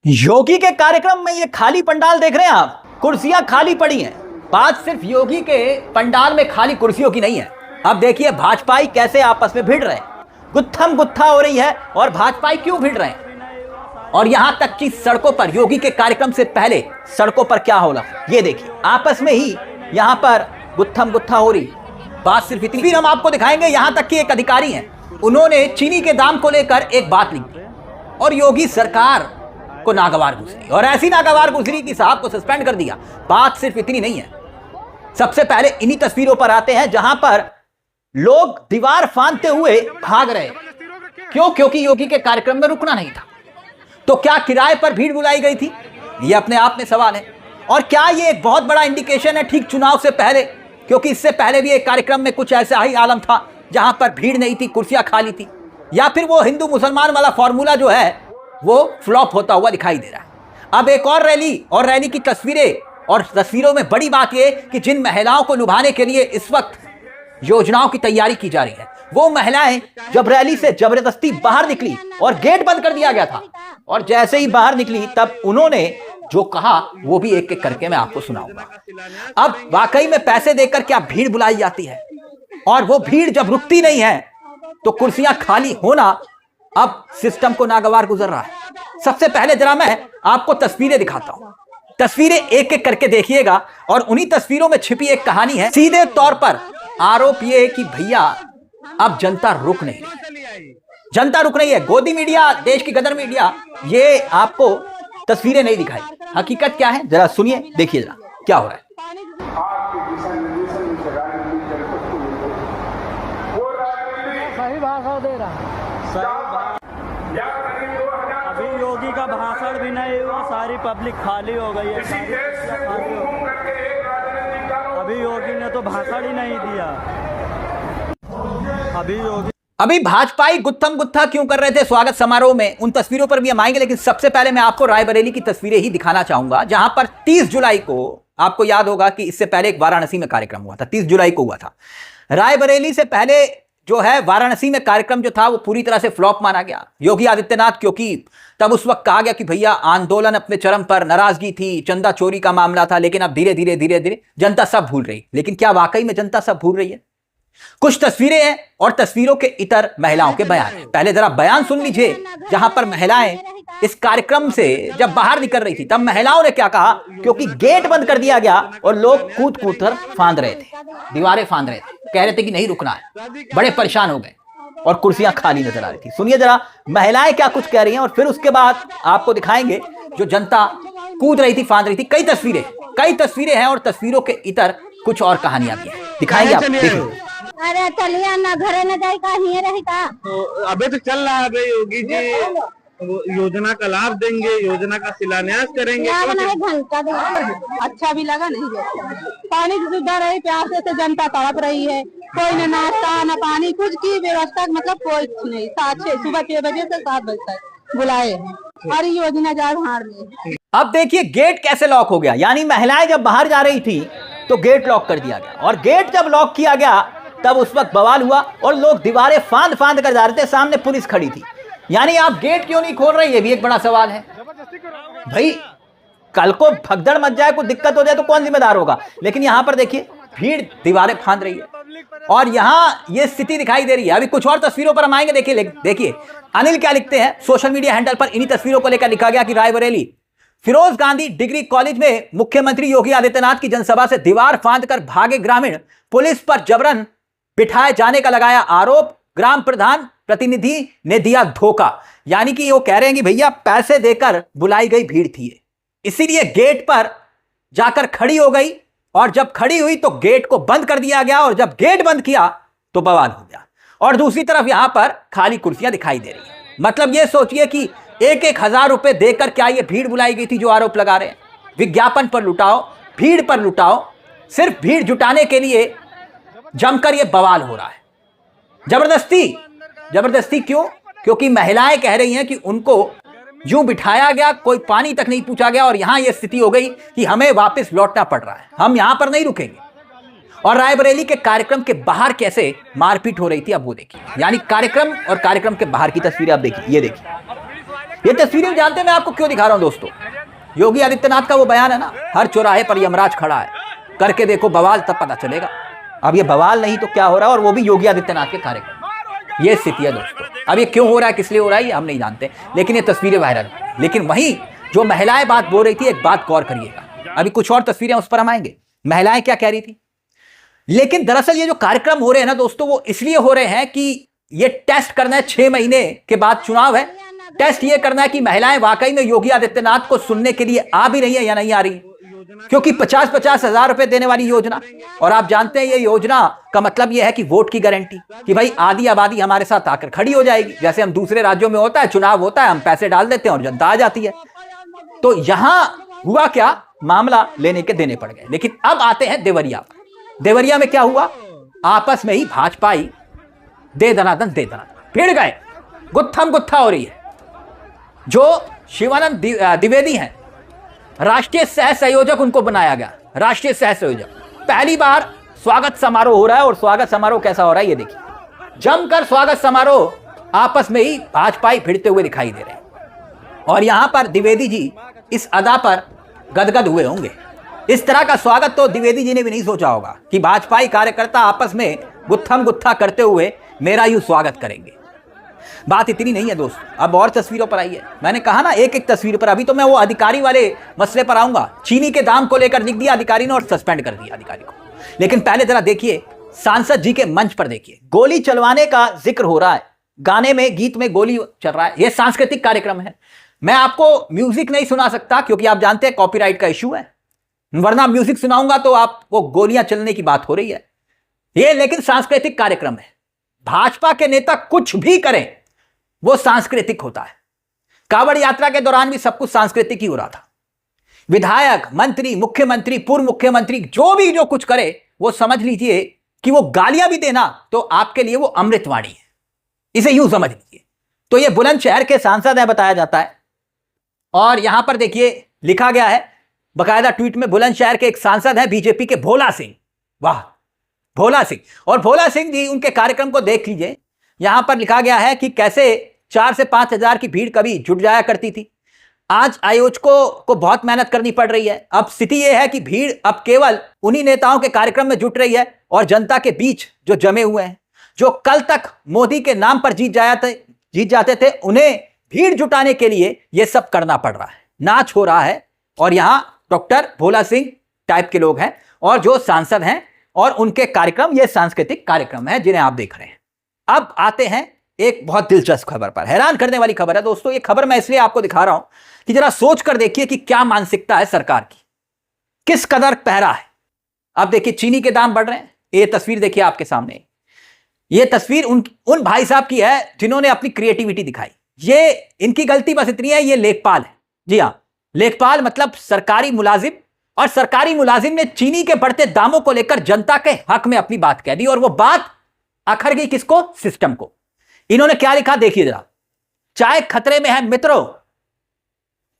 योगी के कार्यक्रम में ये खाली पंडाल देख रहे हैं आप, कुर्सियां खाली पड़ी हैं। बात सिर्फ योगी के पंडाल में खाली कुर्सियों की नहीं है। अब देखिए भाजपाई कैसे आपस में भिड़ रहे हैं, गुत्थम गुत्था हो रही है। और भाजपाई क्यों भिड़ रहे हैं, और यहां तक कि सड़कों पर योगी के कार्यक्रम से पहले सड़कों पर क्या हो रहा, ये देखिए आपस में ही यहां पर गुत्थम गुत्था हो रही। बात सिर्फ इतनी, फिर हम आपको दिखाएंगे यहां तक कि एक अधिकारी हैं, उन्होंने चीनी के दाम को लेकर एक बात लिखी और योगी सरकार को नागवार गुजरी, और ऐसी नागवार गुजरी कि साहब को सस्पेंड कर दिया। बात सिर्फ इतनी नहीं है, सबसे पहले इन्हीं तस्वीरों पर आते हैं जहां पर लोग दीवार फांदते हुए भाग रहे। क्यों? क्योंकि योगी के कार्यक्रम में रुकना नहीं था। तो क्या किराए पर भीड़ बुलाई गई थी? यह अपने आप में सवाल है। और क्या यह एक बहुत बड़ा इंडिकेशन है ठीक चुनाव से पहले? क्योंकि इससे पहले भी एक कार्यक्रम में कुछ ऐसा ही आलम था जहां पर भीड़ नहीं थी, कुर्सियां खाली थी। या फिर वो हिंदू मुसलमान वाला फॉर्मूला जो है वो फ्लॉप होता हुआ दिखाई दे रहा है। अब एक और रैली की तस्वीरें, और तस्वीरों में बड़ी बात यह कि जिन महिलाओं को लुभाने के लिए इस वक्त योजनाओं की तैयारी की जा रही है, वो महिलाएं जब रैली से जबरदस्ती बाहर निकली और गेट बंद कर दिया गया था, और जैसे ही बाहर निकली तब उन्होंने जो कहा वो भी एक एक करके मैं आपको सुनाऊंगा। अब वाकई में पैसे देकर क्या भीड़ बुलाई जाती है, और वो भीड़ जब रुकती नहीं है तो कुर्सियां खाली होना अब सिस्टम को नागवार गुजर रहा है। सबसे पहले जरा मैं आपको तस्वीरें दिखाता हूं, तस्वीरें एक एक करके देखिएगा। और उन्हीं तस्वीरों में छिपी एक कहानी है। सीधे तौर पर आरोप यह है कि भैया अब जनता रुक नहीं रही, जनता रुक रही है। गोदी मीडिया, देश की गदर मीडिया, ये आपको तस्वीरें नहीं दिखाई। हकीकत क्या है जरा सुनिए, देखिए जरा क्या हो रहा है। सही भाषण दे रहा है, अभी योगी का भाषण भी नहीं हुआ, सारी पब्लिक खाली हो गई है। अभी योगी ने तो भाषण ही नहीं दिया। अभी भाजपाई गुत्थम गुत्था क्यों कर रहे थे स्वागत समारोह में, उन तस्वीरों पर भी हम आएंगे। लेकिन सबसे पहले मैं आपको रायबरेली की तस्वीरें ही दिखाना चाहूंगा, जहां पर 30 जुलाई को, आपको याद होगा कि इससे पहले एक वाराणसी में कार्यक्रम हुआ था, 30 जुलाई को हुआ था। रायबरेली से पहले जो है वाराणसी में कार्यक्रम जो था वो पूरी तरह से फ्लॉप माना गया। योगी आदित्यनाथ, क्योंकि तब उस वक्त कहा गया कि भैया आंदोलन अपने चरम पर, नाराजगी थी, चंदा चोरी का मामला था। लेकिन अब धीरे धीरे जनता सब भूल रही। लेकिन क्या वाकई में जनता सब भूल रही है? कुछ तस्वीरें हैं और तस्वीरों के इतर महिलाओं के बयान हैं। पहले जरा बयान सुन लीजिए, जहां पर महिलाएं इस कार्यक्रम से जब बाहर निकल रही थी तब महिलाओं ने क्या कहा। क्योंकि गेट बंद कर दिया गया और लोग कूद कूद कर फांद रहे थे, दीवारें फांद रहे थे, कह रहे थे कि नहीं रुकना है, बड़े परेशान हो गए और कुर्सियां खाली नजर आ रही थी। सुनिए जरा महिलाएं क्या कुछ कह रही हैं, और फिर उसके बाद आपको दिखाएंगे जो जनता कूद रही थी, फांद रही थी। कई तस्वीरें हैं और तस्वीरों के इतर कुछ और कहानियां भी हैं, दिखाएंगे आप, देखिए। अरे चलिए ना, घरे न जाए का ही रहेगा। तो अभी तो चल रहा है योगी जी, योजना का लाभ देंगे, योजना का शिलान्यास करेंगे। घंटा अच्छा भी लगा नहीं, पानी की सुविधा रही, प्यासे से जनता तड़प रही है। कोई न नाश्ता न पानी, कुछ की व्यवस्था मतलब कोई नहीं। सुबह 6 बजे से 7 बजे तक बुलाए हैं, और योजना जा भाड़ में। अब देखिए गेट कैसे लॉक हो गया। यानी महिलाएं जब बाहर जा रही थी तो गेट लॉक कर दिया गया, और गेट जब लॉक किया गया तब उस वक्त बवाल हुआ और लोग दीवारें फांद फांद कर जा रहे थे, सामने पुलिस खड़ी थी। यानी आप गेट क्यों नहीं खोल रहे, ये भी एक बड़ा सवाल है। भाई कल को भगदड़ मच जाए, कोई दिक्कत हो जाए तो कौन जिम्मेदार होगा? लेकिन यहां पर देखिए भीड़ दीवारें फांद रही है, और यहां ये स्थिति दिखाई दे रही है। अभी कुछ और तस्वीरों पर हम आएंगे। देखिए अनिल क्या लिखते हैं सोशल मीडिया हैंडल पर। इन्हीं तस्वीरों को लेकर लिखा गया कि रायबरेली फिरोज गांधी डिग्री कॉलेज में मुख्यमंत्री योगी आदित्यनाथ की जनसभा से दीवार फांद कर भागे ग्रामीण, पुलिस पर जबरन बिठाए जाने का लगाया आरोप, ग्राम प्रधान प्रतिनिधि ने दिया धोखा। यानी कि वो कह रहे हैं कि भैया पैसे देकर बुलाई गई भीड़ थी, इसीलिए गेट पर जाकर खड़ी हो गई, और जब खड़ी हुई तो गेट को बंद कर दिया गया, और जब गेट बंद किया तो बवाल हो गया। और दूसरी तरफ यहां पर खाली कुर्सियां दिखाई दे रही है। मतलब ये सोचिए कि 1,000 रुपए देकर क्या ये भीड़ बुलाई गई थी जो आरोप लगा रहे हैं। विज्ञापन पर लुटाओ, भीड़ पर लुटाओ, सिर्फ भीड़ जुटाने के लिए जमकर ये बवाल हो रहा है। जबरदस्ती क्यों? क्योंकि महिलाएं कह रही हैं कि उनको यूं बिठाया गया, कोई पानी तक नहीं पूछा गया, और यहां यह स्थिति हो गई कि हमें वापस लौटना पड़ रहा है, हम यहां पर नहीं रुकेंगे। और रायबरेली के कार्यक्रम के बाहर कैसे मारपीट हो रही थी, अब वो देखिए। यानी कार्यक्रम और कार्यक्रम के बाहर की तस्वीरें आप देखिए, ये देखिए ये तस्वीरें जानते हैं मैं आपको क्यों दिखा रहा हूं दोस्तों? योगी आदित्यनाथ का वो बयान है ना, हर चौराहे पर यमराज खड़ा है, करके देखो बवाल, तब पता चलेगा। अब ये बवाल नहीं तो क्या हो रहा है, और वो भी योगी आदित्यनाथ के कार्यक्रम। ये स्थिति है दोस्तों। अब ये क्यों हो रहा है, किस लिए हो रहा है, ये हम नहीं जानते, लेकिन ये तस्वीरें वायरल। लेकिन वहीं जो महिलाएं बात बोल रही थी, एक बात गौर करिएगा, अभी कुछ और तस्वीरें उस पर हम आएंगे। महिलाएं क्या कह रही थी, लेकिन दरअसल ये जो कार्यक्रम हो रहे हैं ना दोस्तों, वो इसलिए हो रहे हैं कि ये टेस्ट करना है, 6 महीने के बाद चुनाव है, टेस्ट ये करना है कि महिलाएं वाकई में योगी आदित्यनाथ को सुनने के लिए आ भी रही है या नहीं आ रही। क्योंकि 50-50 हजार रुपए देने वाली योजना, और आप जानते हैं ये योजना का मतलब ये है कि वोट की गारंटी, कि भाई आधी आबादी हमारे साथ आकर खड़ी हो जाएगी। जैसे हम दूसरे राज्यों में होता है, चुनाव होता है, हम पैसे डाल देते हैं और जनता आ जाती है। तो यहां हुआ क्या, मामला लेने के देने पड़ गए। लेकिन अब आते हैं देवरिया पर। देवरिया में क्या हुआ, आपस में ही भाजपाई दे दनादन भिड़ गए, गुत्थम गुत्था हो रही है। जो शिवानंद द्विवेदी हैं, राष्ट्रीय सह संयोजक उनको बनाया गया, राष्ट्रीय सह संयोजक। पहली बार स्वागत समारोह हो रहा है, और स्वागत समारोह कैसा हो रहा है ये देखिए, जमकर स्वागत समारोह, आपस में ही भाजपाई भिड़ते हुए दिखाई दे रहे हैं। और यहां पर द्विवेदी जी इस अदा पर गदगद हुए होंगे। इस तरह का स्वागत तो द्विवेदी जी ने भी नहीं सोचा होगा कि भाजपाई कार्यकर्ता आपस में गुत्थम गुत्था करते हुए मेरा यूं स्वागत करेंगे। बात इतनी नहीं है दोस्तों, अब और तस्वीरों पर आई है। मैंने कहा ना एक एक तस्वीर पर, अभी तो मैं वो अधिकारी वाले मसले पर आऊंगा। चीनी के दाम को लेकर लिख दिया अधिकारी ने और सस्पेंड कर दिया अधिकारी को। लेकिन पहले जरा देखिए, सांसद जी के मंच पर देखिए, गोली चलवाने का जिक्र हो रहा है, गाने में, गीत में गोली चल रहा है। यह सांस्कृतिक कार्यक्रम है। मैं आपको म्यूजिक नहीं सुना सकता क्योंकि आप जानते हैं कॉपीराइट का इश्यू है, वरना म्यूजिक सुनाऊंगा तो आपको गोलियां चलने की बात हो रही है ये। लेकिन सांस्कृतिक कार्यक्रम है। भाजपा के नेता कुछ भी करें वो सांस्कृतिक होता है। कांवड़ यात्रा के दौरान भी सब कुछ सांस्कृतिक ही हो रहा था। विधायक, मंत्री, मुख्यमंत्री, पूर्व मुख्यमंत्री जो भी जो कुछ करे, वो समझ लीजिए कि वो गालियां भी देना तो आपके लिए वो अमृतवाणी है, इसे यूं समझ लीजिए। तो ये बुलंदशहर के सांसद है बताया जाता है। और यहां पर देखिए लिखा गया है बकायदा ट्वीट में, बुलंदशहर के एक सांसद है बीजेपी के भोला सिंह। वाह, भोला सिंह। और भोला सिंह जी, उनके कार्यक्रम को देख लीजिए। यहां पर लिखा गया है कि कैसे 4 से 5 हजार की भीड़ कभी जुट जाया करती थी, आज आयोजकों को बहुत मेहनत करनी पड़ रही है। अब स्थिति यह है कि भीड़ अब केवल उन्हीं नेताओं के कार्यक्रम में जुट रही है, और जनता के बीच जो जमे हुए हैं, जो कल तक मोदी के नाम पर जीत जाते थे, उन्हें भीड़ जुटाने के लिए यह सब करना पड़ रहा है, नाच हो रहा है। और यहां डॉक्टर भोला सिंह टाइप के लोग हैं और जो सांसद हैं, और उनके कार्यक्रम ये सांस्कृतिक कार्यक्रम है जिन्हें आप देख रहे हैं। अब आते हैं एक बहुत दिलचस्प खबर पर, हैरान करने वाली खबर है दोस्तों। ये खबर मैं इसलिए आपको दिखा रहा हूं कि जरा सोच कर देखिए कि क्या मानसिकता है सरकार की, किस कदर पहरा है। अब देखिए चीनी के दाम बढ़ रहे हैं। ये तस्वीर देखिए आपके सामने, ये तस्वीर उन भाई साहब की है जिन्होंने अपनी क्रिएटिविटी दिखाई। ये इनकी गलती बस इतनी है, ये लेखपाल है। जी हां, लेखपाल मतलब सरकारी मुलाजिम, और सरकारी मुलाजिम ने चीनी के बढ़ते दामों को लेकर जनता के हक में अपनी बात कह दी, और वो बात आखिर गई किसको, सिस्टम को। इन्होंने क्या लिखा देखिए जरा, चाय खतरे में है मित्रों,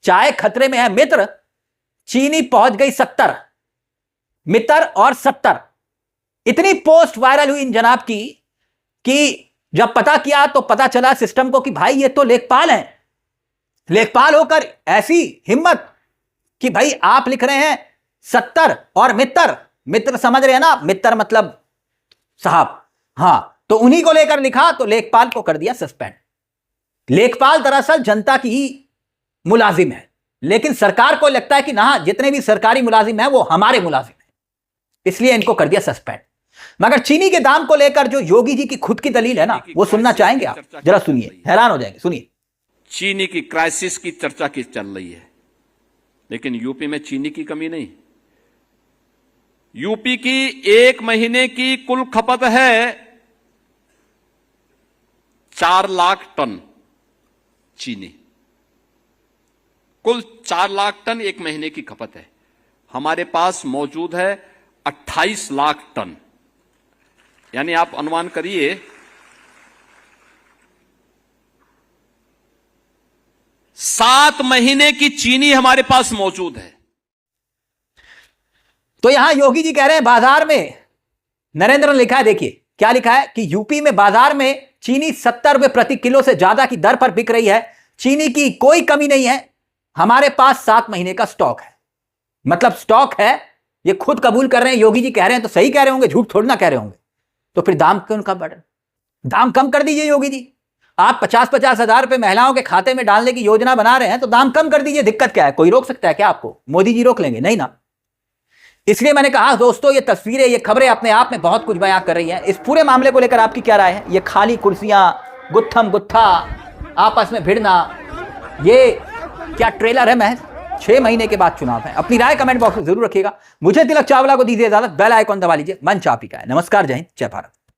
चाय खतरे में है मित्र, चीनी पहुंच गई 70, मित्र और 70। इतनी पोस्ट वायरल हुई इन जनाब की कि जब पता किया तो पता चला सिस्टम को कि भाई ये तो लेखपाल हैं। लेखपाल होकर ऐसी हिम्मत कि भाई आप लिख रहे हैं 70 और मित्र, मित्र समझ रहे हैं ना, मित्र मतलब साहब, हां, तो उन्हीं को लेकर लिखा तो लेखपाल को कर दिया सस्पेंड। लेखपाल दरअसल जनता की ही मुलाजिम है, लेकिन सरकार को लगता है कि ना, जितने भी सरकारी मुलाजिम हैं वो हमारे मुलाजिम हैं, इसलिए इनको कर दिया सस्पेंड। मगर चीनी के दाम को लेकर जो योगी जी की खुद की दलील है ना, वो सुनना चाहेंगे आप? जरा सुनिए, हैरान हो जाएंगे, सुनिए। चीनी की क्राइसिस की चर्चा की चल रही है, लेकिन यूपी में चीनी की कमी नहीं। यूपी की 1 महीने की कुल खपत है 4 लाख टन चीनी, कुल 4 लाख टन 1 महीने की खपत है। हमारे पास मौजूद है 28 लाख टन, यानी आप अनुमान करिए 7 महीने की चीनी हमारे पास मौजूद है। तो यहां योगी जी कह रहे हैं बाजार में, नरेंद्र ने लिखा है, देखिए क्या लिखा है कि यूपी में बाजार में चीनी 70 रुपए प्रति किलो से ज्यादा की दर पर बिक रही है। चीनी की कोई कमी नहीं है, हमारे पास 7 महीने का स्टॉक है। मतलब स्टॉक है, ये खुद कबूल कर रहे हैं। योगी जी कह रहे हैं तो सही कह रहे होंगे, झूठ थोड़ी ना कह रहे होंगे। तो फिर दाम क्यों कम बढ़, दाम कम कर दीजिए योगी जी। आप 50-50 हजार रुपए महिलाओं के खाते में डालने की योजना बना रहे हैं तो दाम कम कर दीजिए। दिक्कत क्या है? कोई रोक सकता है क्या आपको? मोदी जी रोक लेंगे? नहीं ना। इसलिए मैंने कहा दोस्तों, ये तस्वीरें, ये खबरें अपने आप में बहुत कुछ बयां कर रही हैं। इस पूरे मामले को लेकर आपकी क्या राय है? ये खाली कुर्सियां, गुत्थम गुत्था, आपस में भिड़ना, ये क्या ट्रेलर है महज? 6 महीने के बाद चुनाव है। अपनी राय कमेंट बॉक्स में जरूर रखिएगा। मुझे तिलक चावला को दीजिए इजाजत। बेल आइकॉन दबा लीजिए। मंच आप ही का है। नमस्कार, जय हिंद, जय भारत।